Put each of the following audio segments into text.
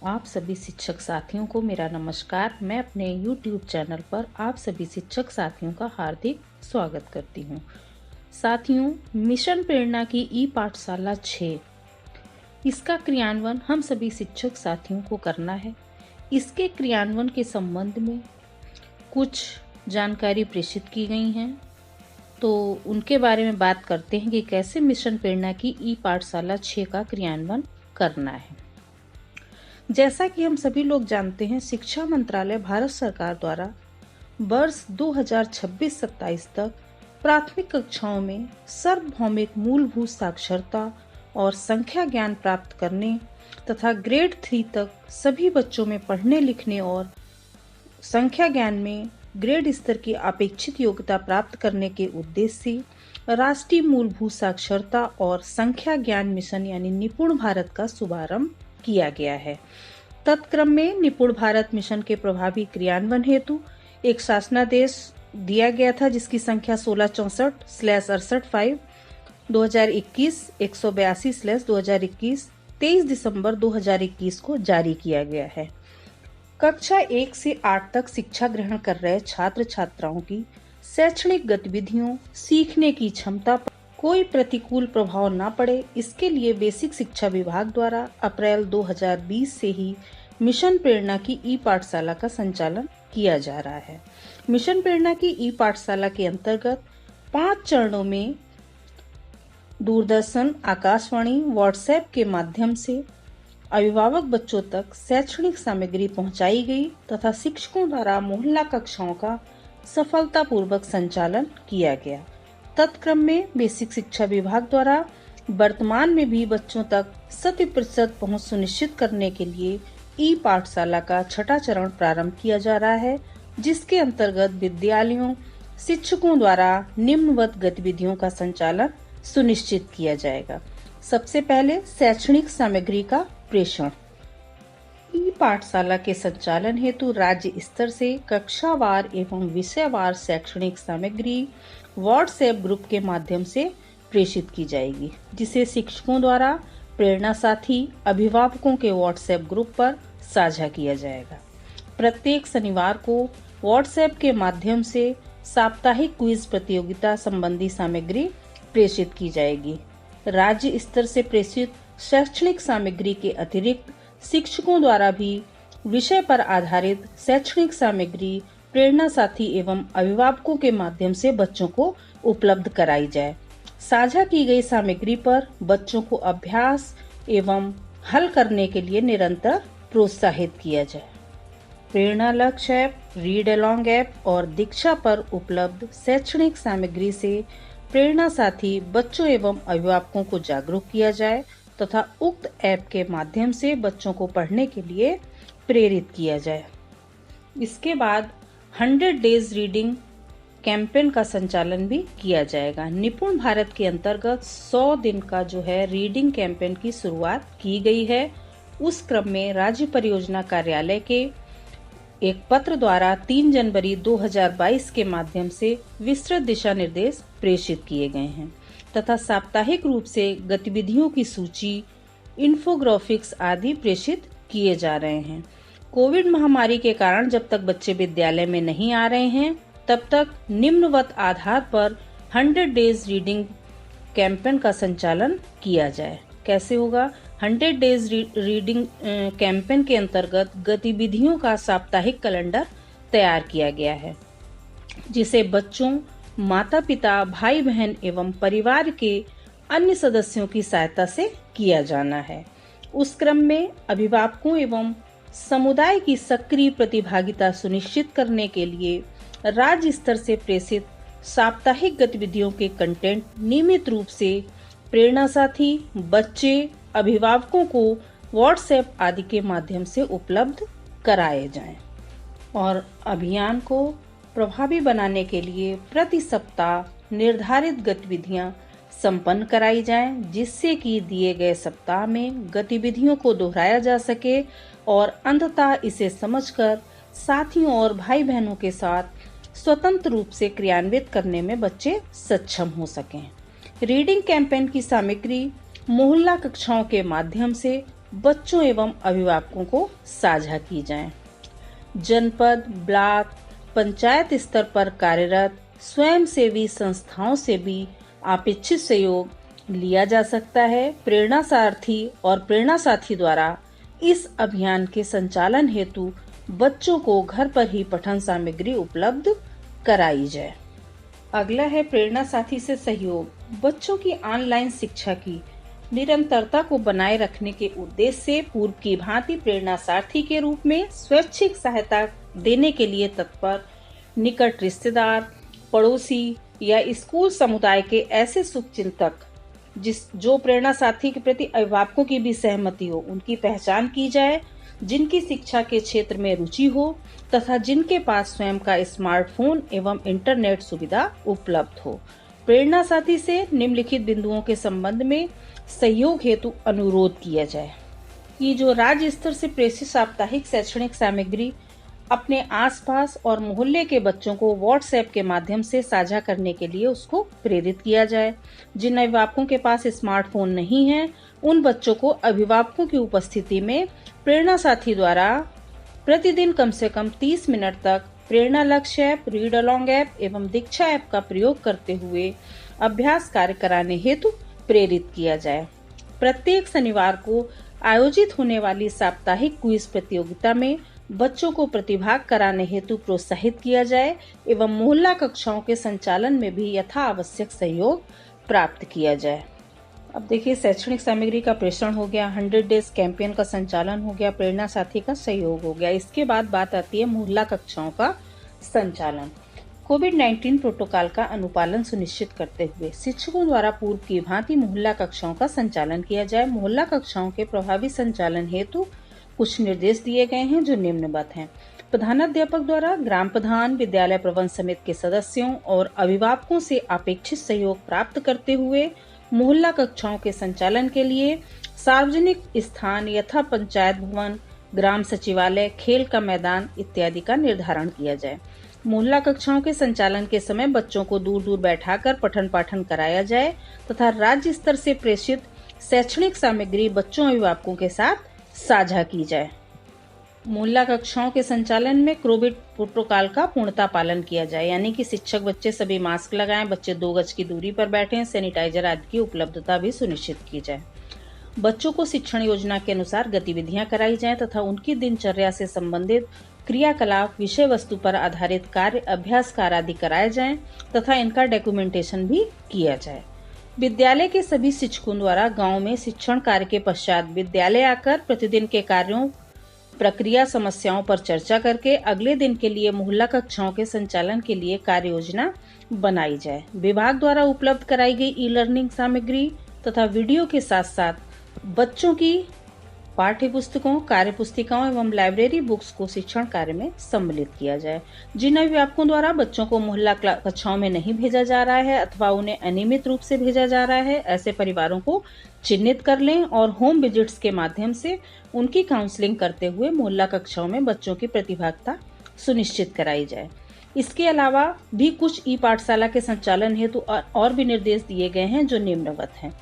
आप सभी शिक्षक साथियों को मेरा नमस्कार। मैं अपने YouTube चैनल पर आप सभी शिक्षक साथियों का हार्दिक स्वागत करती हूँ। साथियों, मिशन प्रेरणा की ई पाठशाला 6 इसका क्रियान्वयन हम सभी शिक्षक साथियों को करना है। इसके क्रियान्वयन के संबंध में कुछ जानकारी प्रेषित की गई हैं, तो उनके बारे में बात करते हैं कि कैसे मिशन प्रेरणा की ई पाठशाला 6 का क्रियान्वयन करना है। जैसा कि हम सभी लोग जानते हैं, शिक्षा मंत्रालय भारत सरकार द्वारा वर्ष 2026-27 तक प्राथमिक कक्षाओं में सार्वभौमिक मूलभूत साक्षरता और संख्या ज्ञान प्राप्त करने तथा ग्रेड 3 तक सभी बच्चों में पढ़ने लिखने और संख्या ज्ञान में ग्रेड स्तर की अपेक्षित योग्यता प्राप्त करने के उद्देश्य से राष्ट्रीय मूलभूत साक्षरता और संख्या ज्ञान मिशन यानी निपुण भारत का शुभारंभ किया गया है। तत्क्रम में निपुण भारत मिशन के प्रभावी क्रियान्वयन हेतु एक शासनादेश दिया गया था, जिसकी संख्या 1664/68/5 2021 182/2021 23 दिसंबर 2021 को जारी किया गया है। कक्षा 1 से 8 तक शिक्षा ग्रहण कर रहे छात्र छात्राओं की शैक्षणिक गतिविधियों, सीखने की क्षमता पर कोई प्रतिकूल प्रभाव न पड़े, इसके लिए बेसिक शिक्षा विभाग द्वारा अप्रैल 2020 से ही मिशन प्रेरणा की ई पाठशाला का संचालन किया जा रहा है। मिशन प्रेरणा की ई पाठशाला के अंतर्गत 5 चरणों में दूरदर्शन, आकाशवाणी, व्हाट्सएप के माध्यम से अभिभावक बच्चों तक शैक्षणिक सामग्री पहुंचाई गई तथा शिक्षकों द्वारा मोहल्ला कक्षाओं का सफलतापूर्वक संचालन किया गया। तत्क्रम में बेसिक शिक्षा विभाग द्वारा वर्तमान में भी बच्चों तक 100% पहुंच सुनिश्चित करने के लिए ई पाठशाला का 6ठा चरण प्रारंभ किया जा रहा है, जिसके अंतर्गत विद्यालयों, शिक्षकों द्वारा निम्नवत गतिविधियों का संचालन सुनिश्चित किया जाएगा। सबसे पहले शैक्षणिक सामग्री का प्रेषण। ई पाठशाला के संचालन हेतु राज्य स्तर से कक्षावार एवं विषयवार शैक्षणिक सामग्री व्हाट्सएप ग्रुप के माध्यम से प्रेषित की जाएगी, जिसे शिक्षकों द्वारा प्रेरणा साथी अभिभावकों के व्हाट्सएप ग्रुप पर साझा किया जाएगा। प्रत्येक शनिवार को व्हाट्सएप के माध्यम से साप्ताहिक क्विज प्रतियोगिता संबंधी सामग्री प्रेषित की जाएगी। राज्य स्तर से प्रेषित शैक्षणिक सामग्री के अतिरिक्त शिक्षकों द्वारा भी विषय पर आधारित शैक्षणिक सामग्री प्रेरणा साथी एवं अभिभावकों के माध्यम से बच्चों को उपलब्ध कराई जाए। साझा की गई सामग्री पर बच्चों को अभ्यास एवं हल करने के लिए निरंतर प्रोत्साहित किया जाए। प्रेरणा लक्ष्य ऐप, रीड अलोंग ऐप और दीक्षा पर उपलब्ध शैक्षणिक सामग्री से प्रेरणा साथी बच्चों एवं अभिभावकों को जागरूक किया जाए तथा उक्त ऐप के माध्यम से बच्चों को पढ़ने के लिए प्रेरित किया जाए। इसके बाद 100 डेज रीडिंग कैंपेन का संचालन भी किया जाएगा। निपुण भारत के अंतर्गत 100 दिन का जो है रीडिंग कैंपेन की शुरुआत की गई है। उस क्रम में राज्य परियोजना कार्यालय के एक पत्र द्वारा 3 जनवरी 2022 के माध्यम से विस्तृत दिशा निर्देश प्रेषित किए गए हैं तथा साप्ताहिक रूप से गतिविधियों की सूची, इन्फोग्राफिक्स आदि प्रेषित किए जा रहे हैं। कोविड महामारी के कारण जब तक बच्चे विद्यालय में नहीं आ रहे हैं, तब तक निम्नवत आधार पर 100 डेज रीडिंग कैंपेन का संचालन किया जाए। कैसे होगा? 100 डेज रीडिंग कैंपेन के अंतर्गत गतिविधियों का साप्ताहिक कैलेंडर तैयार किया गया है, जिसे बच्चों, माता पिता, भाई बहन एवं परिवार के अन्य सदस्यों की सहायता से किया जाना है। उस क्रम में अभिभावकों एवं समुदाय की सक्रिय प्रतिभागिता सुनिश्चित करने के लिए राज्य स्तर से प्रेषित साप्ताहिक गतिविधियों के कंटेंट नियमित रूप से प्रेरणा साथी, बच्चे, अभिभावकों को व्हाट्सएप आदि के माध्यम से उपलब्ध कराए जाएं और अभियान को प्रभावी बनाने के लिए प्रति सप्ताह निर्धारित गतिविधियां संपन्न कराई जाएं, जिससे कि दिए गए सप्ताह में गतिविधियों को दोहराया जा सके और अंततः इसे समझकर साथियों और भाई बहनों के साथ स्वतंत्र रूप से क्रियान्वित करने में बच्चे सक्षम हो सकें। रीडिंग कैंपेन की सामग्री मोहल्ला कक्षाओं के माध्यम से बच्चों एवं अभिभावकों को साझा की जाएं। जनपद, ब्लॉक, पंचायत स्तर पर कार्यरत स्वयंसेवी संस्थाओं से भी अपेक्षित सहयोग लिया जा सकता है। प्रेरणा सारथी और प्रेरणा साथी द्वारा इस अभियान के संचालन हेतु बच्चों को घर पर ही पठन सामग्री उपलब्ध कराई जाए। अगला है प्रेरणा साथी से सहयोग। बच्चों की ऑनलाइन शिक्षा की निरंतरता को बनाए रखने के उद्देश्य से पूर्व की भांति प्रेरणा सारथी के रूप में स्वैच्छिक सहायता देने के लिए तत्पर निकट रिश्तेदार, पड़ोसी या स्कूल समुदाय के ऐसे शुभचिंतक जो प्रेरणा साथी के प्रति अभिभावकों की भी सहमति हो, उनकी पहचान की जाए, जिनकी शिक्षा के क्षेत्र में रुचि हो तथा जिनके पास स्वयं का स्मार्टफोन एवं इंटरनेट सुविधा उपलब्ध हो। प्रेरणा साथी से निम्नलिखित बिंदुओं के संबंध में सहयोग हेतु अनुरोध किया जाए कि जो राज्य स्तर से प्रेषित साप्ताहिक शैक्षणिक सामग्री अपने आसपास और मोहल्ले के बच्चों को व्हाट्सएप के माध्यम से साझा करने के लिए उसको प्रेरित किया जाए। जिन अभिभावकों के पास स्मार्टफोन नहीं है, उन बच्चों को अभिभावकों की उपस्थिति में प्रेरणा साथी द्वारा प्रतिदिन कम से कम 30 मिनट तक प्रेरणा लक्ष्य ऐप, रीड अलोंग ऐप एवं दीक्षा ऐप का प्रयोग करते हुए अभ्यास कार्य कराने हेतु प्रेरित किया जाए। प्रत्येक शनिवार को आयोजित होने वाली साप्ताहिक क्विज प्रतियोगिता में बच्चों को प्रतिभाग कराने हेतु प्रोत्साहित किया जाए एवं मोहल्ला कक्षाओं के संचालन में भी यथा आवश्यक सहयोग प्राप्त किया जाए। अब देखिए, शैक्षणिक सामग्री का प्रेषण हो गया, 100 डेज कैंपेन का संचालन हो गया, प्रेरणा साथी का सहयोग हो गया। इसके बाद बात आती है मोहल्ला कक्षाओं का संचालन। कोविड-19 प्रोटोकॉल का अनुपालन सुनिश्चित करते हुए शिक्षकों द्वारा पूर्व की भांति मोहल्ला कक्षाओं का संचालन किया जाए। मोहल्ला कक्षाओं के प्रभावी संचालन हेतु कुछ निर्देश दिए गए हैं जो निम्नवत हैं। प्रधानाध्यापक द्वारा ग्राम प्रधान, विद्यालय प्रबंध समिति के सदस्यों और अभिभावकों से अपेक्षित सहयोग प्राप्त करते हुए मोहल्ला कक्षाओं के संचालन के लिए सार्वजनिक स्थान यथा पंचायत भवन, ग्राम सचिवालय, खेल का मैदान इत्यादि का निर्धारण किया जाए। मोहल्ला कक्षाओं के संचालन के समय बच्चों को दूर दूर बैठाकर पठन पाठन कराया जाए तथा राज्य स्तर से प्रेषित शैक्षणिक सामग्री बच्चों अभिभावकों के साथ साझा की जाए। मोहल्ला कक्षाओं के संचालन में कोविड प्रोटोकॉल का पूर्णतः पालन किया जाए, यानी कि शिक्षक बच्चे सभी मास्क लगाएं, बच्चे 2 गज की दूरी पर बैठें, सैनिटाइजर आदि की उपलब्धता भी सुनिश्चित की जाए। बच्चों को शिक्षण योजना के अनुसार गतिविधियां कराई जाएं तथा उनकी दिनचर्या से संबंधित क्रियाकलाप, विषय वस्तु पर आधारित कार्य, अभ्यास कार्य आदि कराए जाएं तथा इनका डॉक्यूमेंटेशन भी किया जाए। विद्यालय के सभी शिक्षकों द्वारा गांव में शिक्षण कार्य के पश्चात विद्यालय आकर प्रतिदिन के कार्यों, प्रक्रिया, समस्याओं पर चर्चा करके अगले दिन के लिए मोहल्ला कक्षाओं के संचालन के लिए कार्य योजना बनाई जाए। विभाग द्वारा उपलब्ध कराई गई ई-लर्निंग सामग्री तथा वीडियो के साथ साथ बच्चों की पाठ्य पुस्तकों, कार्य पुस्तिकाओं एवं लाइब्रेरी बुक्स को शिक्षण कार्य में सम्मिलित किया जाए। जिन अभिभावकों द्वारा बच्चों को मोहल्ला कक्षाओं में नहीं भेजा जा रहा है अथवा उन्हें अनियमित रूप से भेजा जा रहा है, ऐसे परिवारों को चिन्हित कर लें और होम विजिट्स के माध्यम से उनकी काउंसलिंग करते हुए मोहल्ला कक्षाओं में बच्चों की प्रतिभागिता सुनिश्चित कराई जाए। इसके अलावा भी कुछ ई पाठशाला के संचालन हेतु और भी निर्देश दिए गए हैं जो निम्नवत हैं।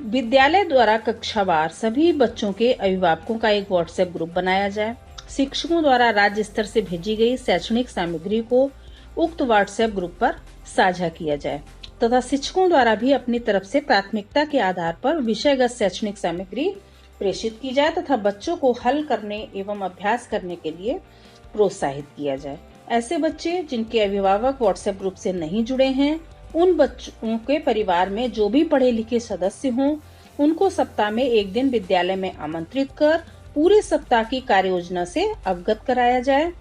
विद्यालय द्वारा कक्षावार सभी बच्चों के अभिभावकों का एक व्हाट्सएप ग्रुप बनाया जाए। शिक्षकों द्वारा राज्य स्तर से भेजी गई शैक्षणिक सामग्री को उक्त व्हाट्सएप ग्रुप पर साझा किया जाए तथा शिक्षकों द्वारा भी अपनी तरफ से प्राथमिकता के आधार पर विषयगत शैक्षणिक सामग्री प्रेषित की जाए तथा बच्चों को हल करने एवं अभ्यास करने के लिए प्रोत्साहित किया जाए। ऐसे बच्चे जिनके अभिभावक व्हाट्सएप ग्रुप से नहीं जुड़े हैं, उन बच्चों के परिवार में जो भी पढ़े लिखे सदस्य हों, उनको सप्ताह में एक दिन विद्यालय में आमंत्रित कर पूरे सप्ताह की कार्य योजना से अवगत कराया जाए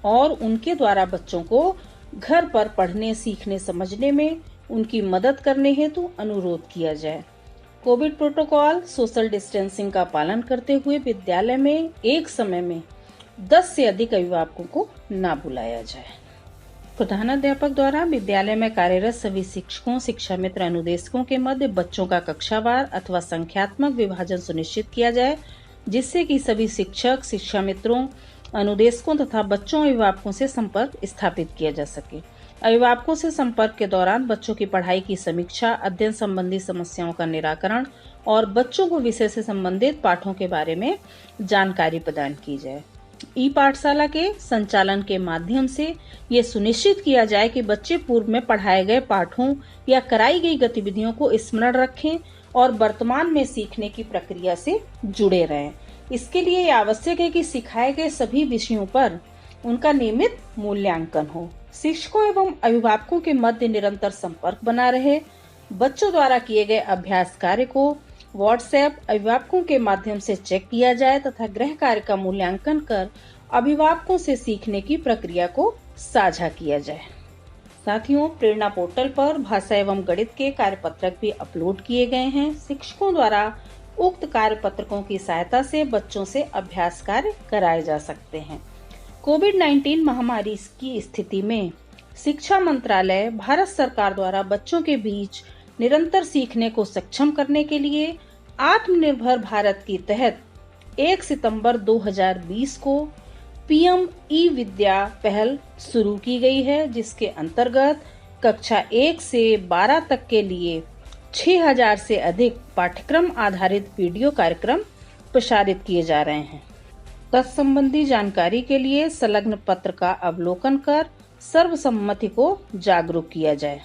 और उनके द्वारा बच्चों को घर पर पढ़ने, सीखने, समझने में उनकी मदद करने हेतु अनुरोध किया जाए। कोविड प्रोटोकॉल, सोशल डिस्टेंसिंग का पालन करते हुए विद्यालय में एक समय में 10 से अधिक अभिभावकों को न बुलाया जाए। प्रधानाध्यापक द्वारा विद्यालय में कार्यरत सभी शिक्षकों, शिक्षा मित्र, अनुदेशकों के मध्य बच्चों का कक्षावार अथवा संख्यात्मक विभाजन सुनिश्चित किया जाए, जिससे कि सभी शिक्षक, शिक्षा मित्रों, अनुदेशकों तथा बच्चों अभिभावकों से संपर्क स्थापित किया जा सके। अभिभावकों से संपर्क के दौरान बच्चों की पढ़ाई की समीक्षा, अध्ययन संबंधी समस्याओं का निराकरण और बच्चों को विषय से संबंधित पाठों के बारे में जानकारी प्रदान की जाए। ई पाठशाला के संचालन के माध्यम से ये सुनिश्चित किया जाए कि बच्चे पूर्व में पढ़ाए गए पाठों या कराई गई गतिविधियों को स्मरण रखें और वर्तमान में सीखने की प्रक्रिया से जुड़े रहें। इसके लिए ये आवश्यक है कि सिखाए गए सभी विषयों पर उनका नियमित मूल्यांकन हो। शिक्षकों एवं अभिभावकों के मध्य निरंतर संपर्क बना रहे। बच्चों द्वारा किए गए अभ्यास कार्य को व्हाट्सएप अभिभावकों के माध्यम से चेक किया जाए तथा गृह कार्य का मूल्यांकन कर अभिभावकों से सीखने की प्रक्रिया को साझा किया जाए। साथियों, प्रेरणा पोर्टल पर भाषा एवं गणित के कार्यपत्रक भी अपलोड किए गए हैं। शिक्षकों द्वारा उक्त कार्यपत्रकों की सहायता से बच्चों से अभ्यास कार्य कराए जा सकते हैं। कोविड-19 महामारी की स्थिति में शिक्षा मंत्रालय भारत सरकार द्वारा बच्चों के बीच निरंतर सीखने को सक्षम करने के लिए आत्मनिर्भर भारत के तहत 1 सितंबर 2020 को पीएम ई विद्या पहल शुरू की गई है, जिसके अंतर्गत कक्षा 1 से 12 तक के लिए 6000 से अधिक पाठ्यक्रम आधारित वीडियो कार्यक्रम प्रसारित किए जा रहे हैं। तत्संबंधी जानकारी के लिए संलग्न पत्र का अवलोकन कर सर्वसम्मति को जागरूक किया जाए।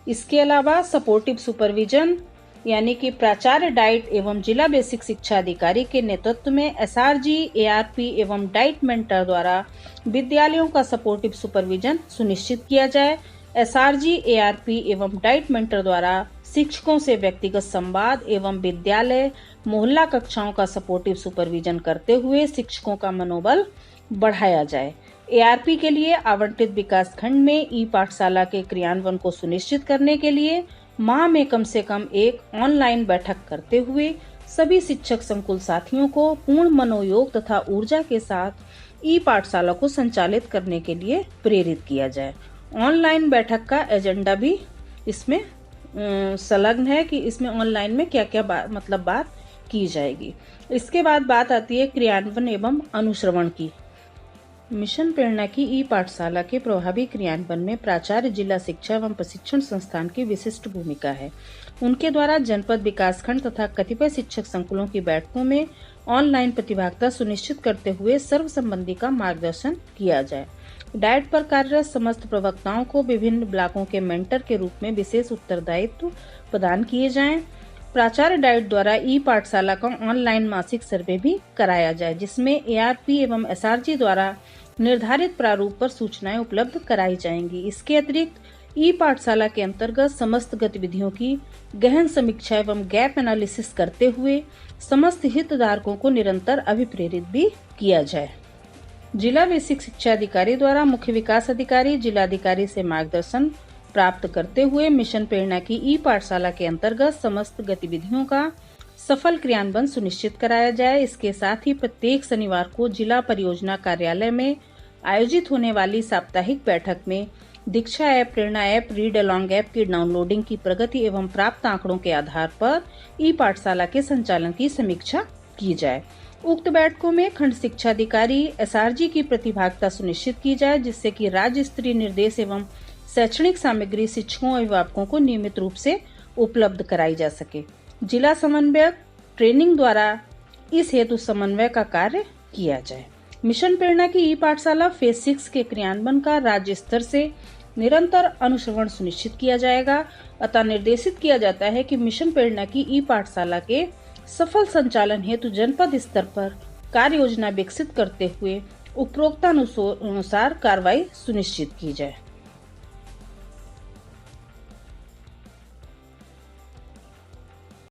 इसके अलावा सपोर्टिव सुपरविजन यानी कि प्राचार्य डाइट एवं जिला बेसिक शिक्षा अधिकारी के नेतृत्व में एसआरजी, एआरपी एवं डाइट मेंटर द्वारा विद्यालयों का सपोर्टिव सुपरविजन सुनिश्चित किया जाए। एसआरजी, एआरपी एवं डाइट मेंटर द्वारा शिक्षकों से व्यक्तिगत संवाद एवं विद्यालय मोहल्ला कक्षाओं का सपोर्टिव सुपरविजन करते हुए शिक्षकों का मनोबल बढ़ाया जाए। एआरपी के लिए आवंटित विकास खंड में ई पाठशाला के क्रियान्वयन को सुनिश्चित करने के लिए माह में कम से कम एक ऑनलाइन बैठक करते हुए सभी शिक्षक संकुल साथियों को पूर्ण मनोयोग तथा ऊर्जा के साथ ई पाठशाला को संचालित करने के लिए प्रेरित किया जाए। ऑनलाइन बैठक का एजेंडा भी इसमें संलग्न है कि इसमें ऑनलाइन में क्या क्या बात की जाएगी। इसके बाद बात आती है क्रियान्वयन एवं अनुश्रवण की। मिशन प्रेरणा की ई पाठशाला के प्रभावी क्रियान्वयन में प्राचार्य, जिला शिक्षा एवं प्रशिक्षण संस्थान की विशिष्ट भूमिका है। उनके द्वारा जनपद, विकासखंड तथा कतिपय शिक्षक संकुलों की बैठकों में ऑनलाइन प्रतिभागिता सुनिश्चित करते हुए सर्व संबंधी का मार्गदर्शन किया जाए। डाइट पर कार्यरत समस्त प्रवक्ताओं को विभिन्न ब्लॉकों के मेंटर के रूप में विशेष उत्तरदायित्व प्रदान किए जाएं। प्राचार्य डाइट द्वारा ई पाठशाला का ऑनलाइन मासिक सर्वे भी कराया जाए, जिसमें एआरपी एवं एसआरजी द्वारा निर्धारित प्रारूप पर सूचनाएं उपलब्ध कराई जाएंगी। इसके अतिरिक्त ई पाठशाला के अंतर्गत समस्त गतिविधियों की गहन समीक्षा एवं गैप एनालिसिस करते हुए समस्त हितधारकों को निरंतर अभिप्रेरित भी किया जाए। जिला बेसिक शिक्षा अधिकारी द्वारा मुख्य विकास अधिकारी, जिलाधिकारी से मार्गदर्शन प्राप्त करते हुए मिशन प्रेरणा की ई पाठशाला के अंतर्गत समस्त गतिविधियों का सफल क्रियान्वयन सुनिश्चित कराया जाए। इसके साथ ही प्रत्येक शनिवार को जिला परियोजना कार्यालय में आयोजित होने वाली साप्ताहिक बैठक में दीक्षा ऐप, प्रेरणा ऐप, रीड अलॉन्ग ऐप की डाउनलोडिंग की प्रगति एवं प्राप्त आंकड़ों के आधार पर ई पाठशाला के संचालन की समीक्षा की जाए। उक्त बैठकों में खंड शिक्षा अधिकारी, एसआरजी की प्रतिभागिता सुनिश्चित की जाए, जिससे कि राज्य स्तरीय निर्देश एवं शैक्षणिक सामग्री शिक्षकों और अभिभावकों को नियमित रूप से उपलब्ध कराई जा सके। जिला समन्वयक ट्रेनिंग द्वारा इस हेतु समन्वय का कार्य किया जाए। मिशन प्रेरणा की ई पाठशाला फेज 6 के क्रियान्वयन का राज्य स्तर से निरंतर अनुश्रवण सुनिश्चित किया जाएगा। अतः निर्देशित किया जाता है कि मिशन प्रेरणा की ई पाठशाला के सफल संचालन हेतु जनपद स्तर पर कार्य योजना विकसित करते हुए उपरोक्तानुसार कार्रवाई सुनिश्चित की जाए।